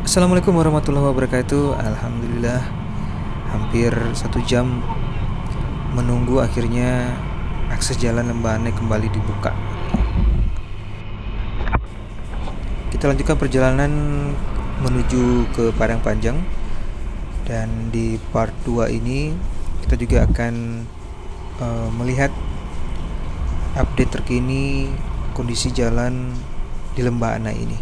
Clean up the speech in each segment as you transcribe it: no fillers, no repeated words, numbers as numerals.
Assalamualaikum warahmatullahi wabarakatuh. Alhamdulillah, hampir 1 jam menunggu akhirnya akses jalan Lembah Anai kembali dibuka. Kita lanjutkan perjalanan menuju ke Padang Panjang, dan di part 2 ini kita juga akan melihat update terkini kondisi jalan di Lembah Anai ini.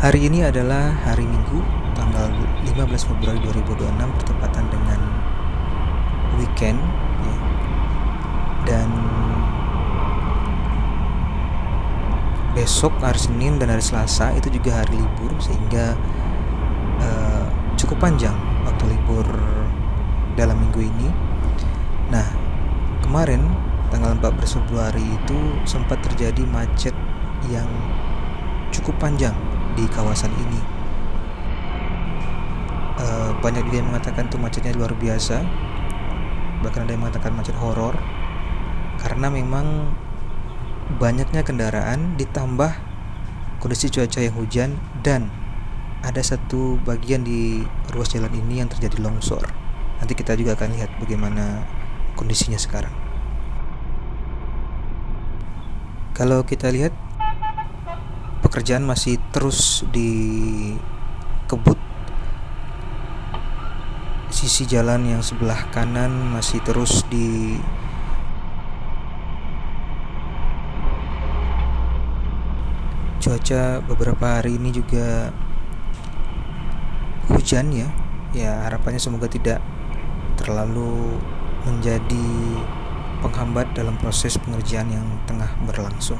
Hari ini adalah hari Minggu, tanggal 15 Februari 2026, bertepatan dengan weekend ya. Dan besok hari Senin dan hari Selasa itu juga hari libur, sehingga cukup panjang waktu libur dalam minggu ini. Nah, kemarin tanggal 14 Februari itu sempat terjadi macet yang cukup panjang di kawasan ini. Banyak juga yang mengatakan tuh macetnya luar biasa, bahkan ada yang mengatakan macet horor, karena memang banyaknya kendaraan ditambah kondisi cuaca yang hujan, dan ada satu bagian di ruas jalan ini yang terjadi longsor. Nanti kita juga akan lihat bagaimana kondisinya sekarang. Kalau kita lihat, pekerjaan masih terus dikebut. Sisi jalan yang sebelah kanan masih terus cuaca beberapa hari ini juga hujan ya. Ya, harapannya semoga tidak terlalu menjadi penghambat dalam proses pengerjaan yang tengah berlangsung.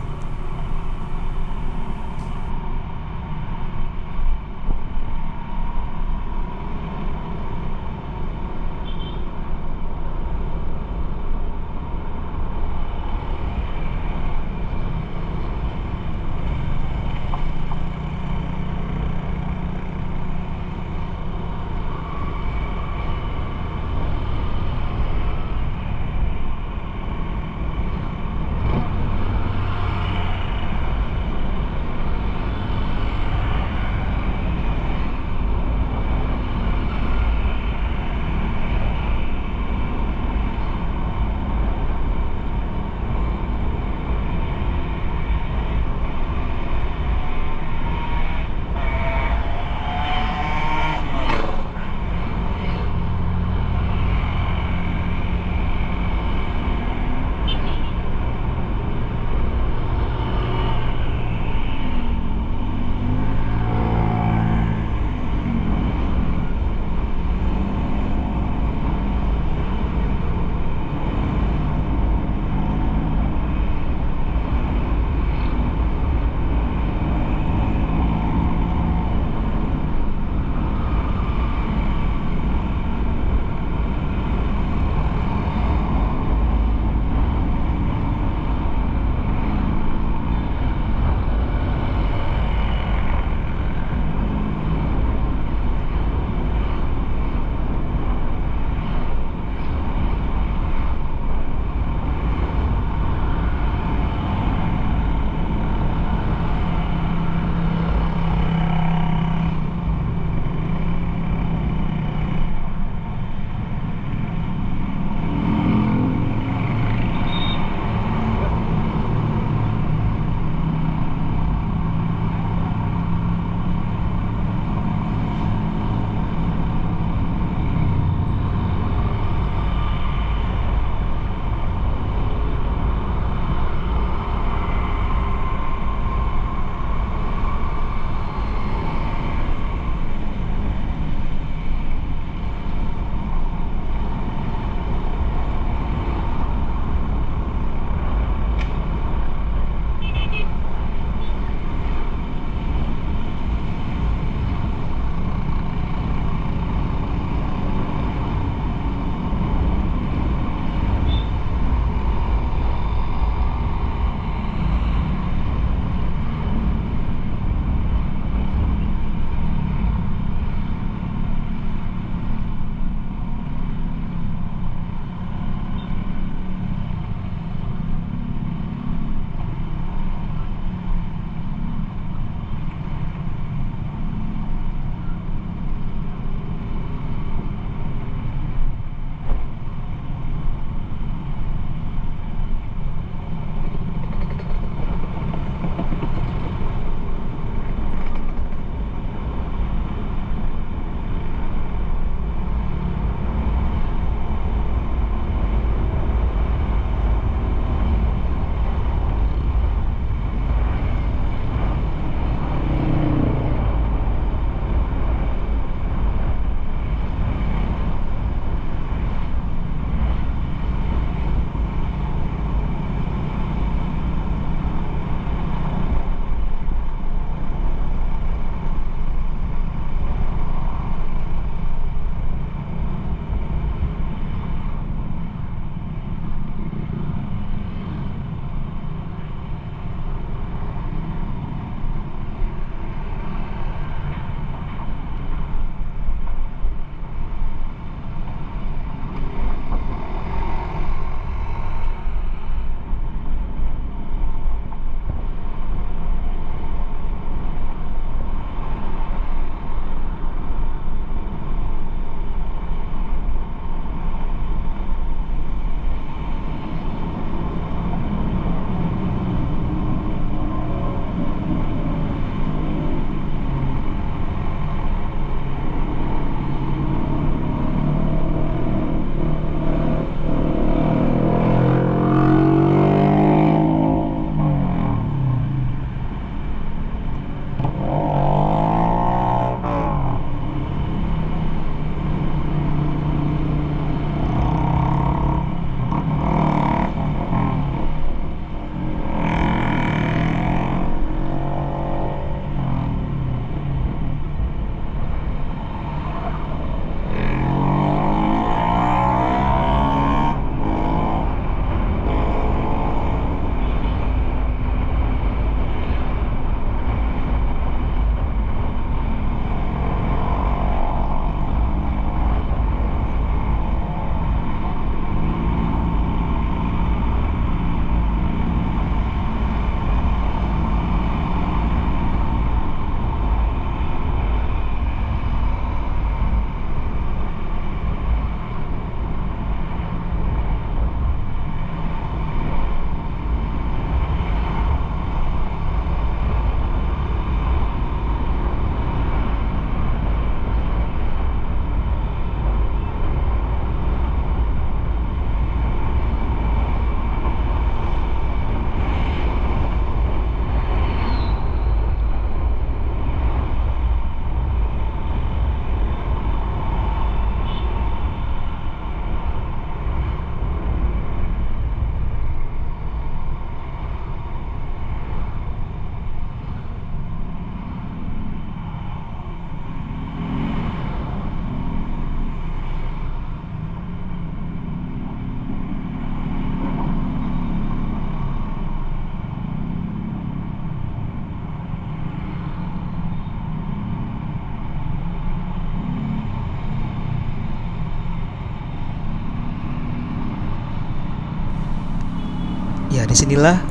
Ya, disinilah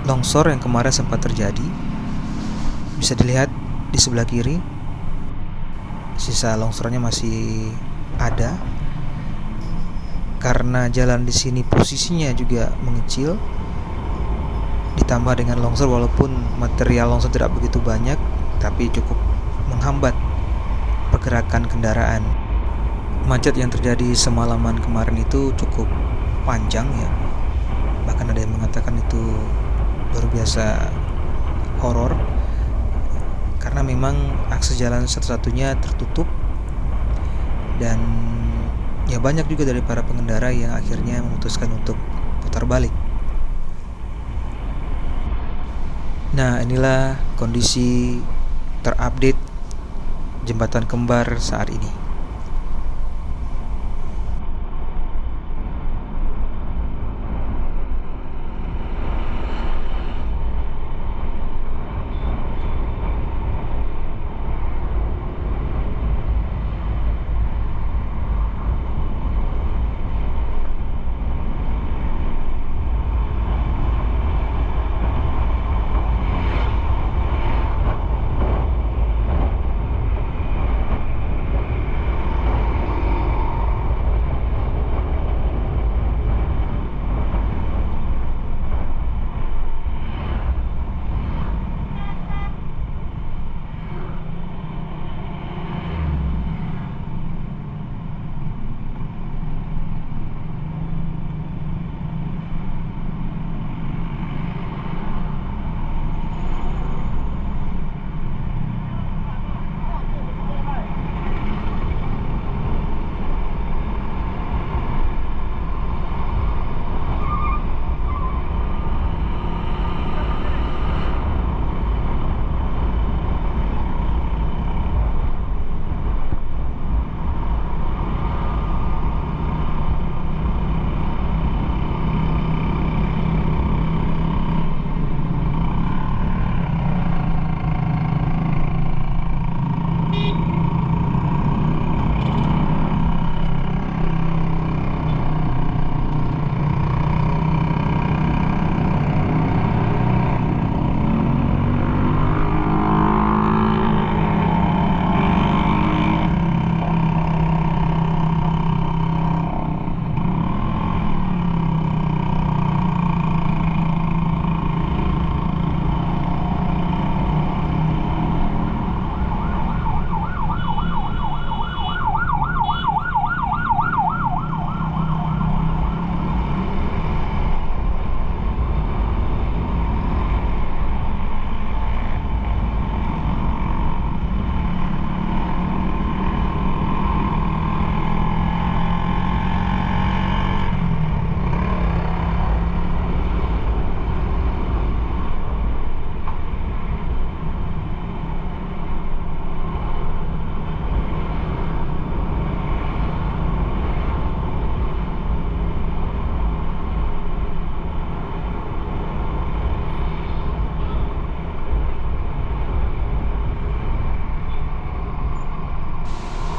longsor yang kemarin sempat terjadi. Bisa dilihat di sebelah kiri, sisa longsornya masih ada. Karena jalan di sini posisinya juga mengecil, ditambah dengan longsor, walaupun material longsor tidak begitu banyak, tapi cukup menghambat pergerakan kendaraan. Macet yang terjadi semalaman kemarin itu cukup panjang ya. Bahkan ada yang mengatakan itu luar biasa horor, karena memang akses jalan satu-satunya tertutup. Dan ya banyak juga dari para pengendara yang akhirnya memutuskan untuk putar balik. Nah, inilah kondisi terupdate jembatan kembar saat ini.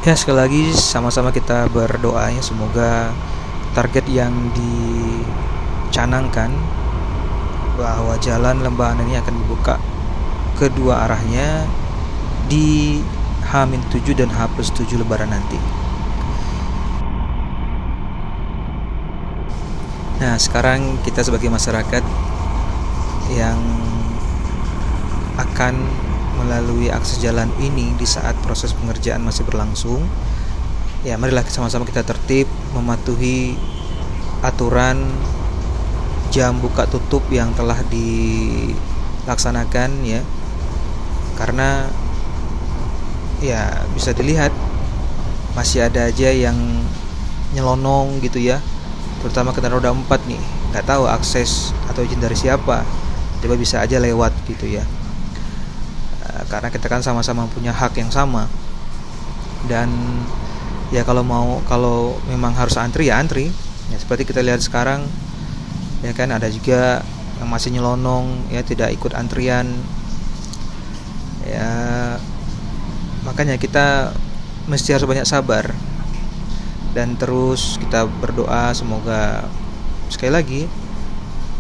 Ya, sekali lagi sama-sama kita berdoa ya, semoga target yang dicanangkan bahwa jalan Lembahan ini akan dibuka kedua arahnya di H-7 dan H+7 Lebaran nanti. Nah, sekarang kita sebagai masyarakat yang akan melalui akses jalan ini di saat proses pengerjaan masih berlangsung, ya marilah sama-sama kita tertib mematuhi aturan jam buka tutup yang telah dilaksanakan ya. Karena ya bisa dilihat masih ada aja yang nyelonong gitu ya, terutama kendaraan roda 4 nih, nggak tahu akses atau izin dari siapa, coba bisa aja lewat gitu ya. Karena kita kan sama-sama punya hak yang sama. Dan ya kalau memang harus antri ya antri. Ya seperti kita lihat sekarang ya kan, ada juga yang masih nyelonong ya, tidak ikut antrian. Ya makanya kita mesti harus banyak sabar dan terus kita berdoa semoga sekali lagi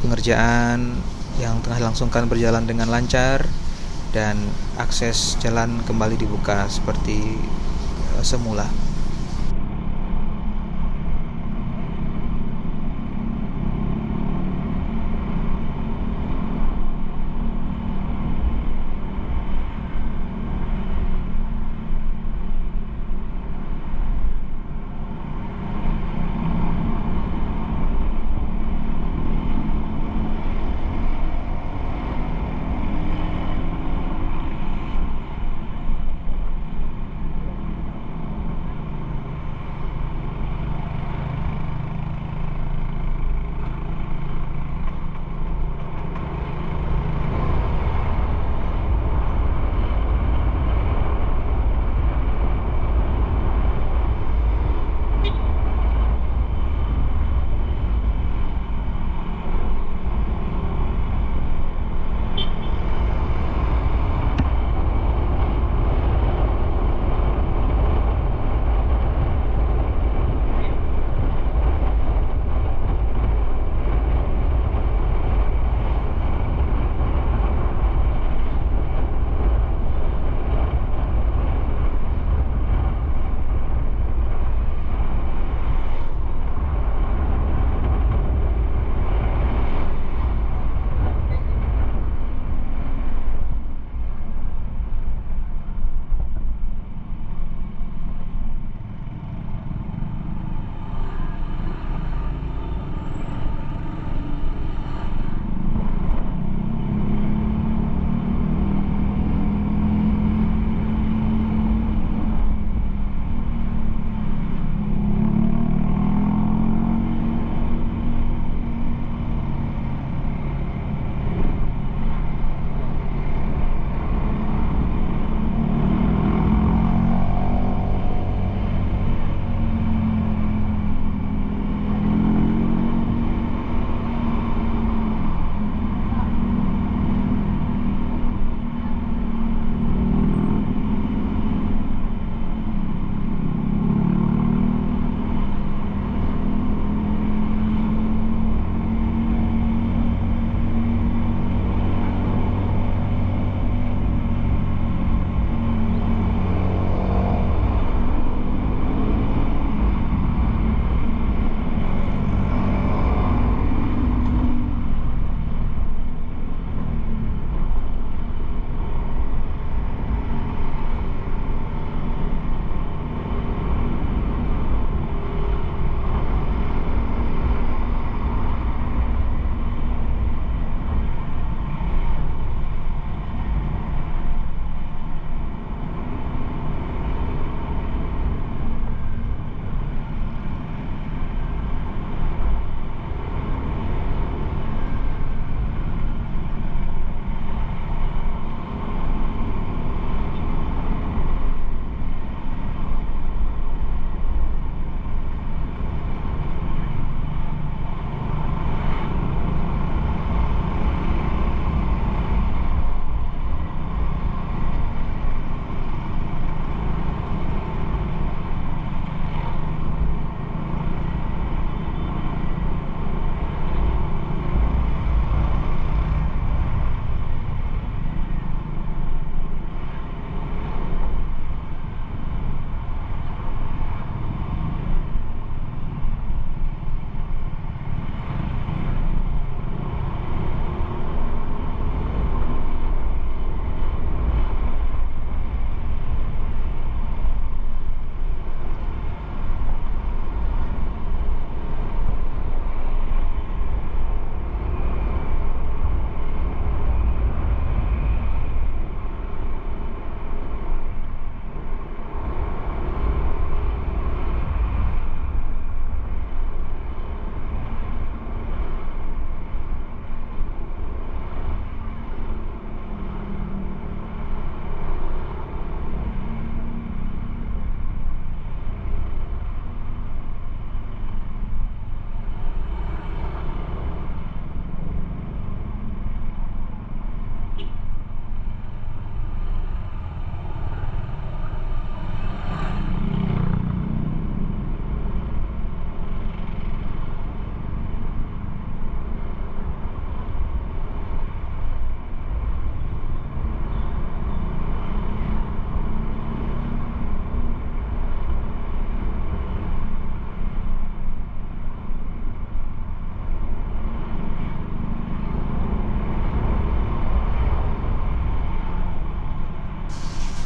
pengerjaan yang tengah dilangsungkan berjalan dengan lancar dan akses jalan kembali dibuka seperti semula.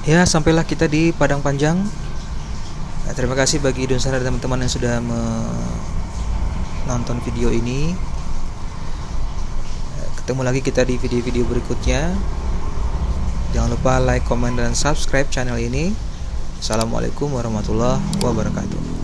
Ya, sampailah kita di Padang Panjang. Nah, terima kasih bagi Idun Sana dan teman-teman yang sudah menonton video ini. Ketemu lagi kita di video-video berikutnya. Jangan lupa like, comment, dan subscribe channel ini. Assalamualaikum warahmatullahi wabarakatuh.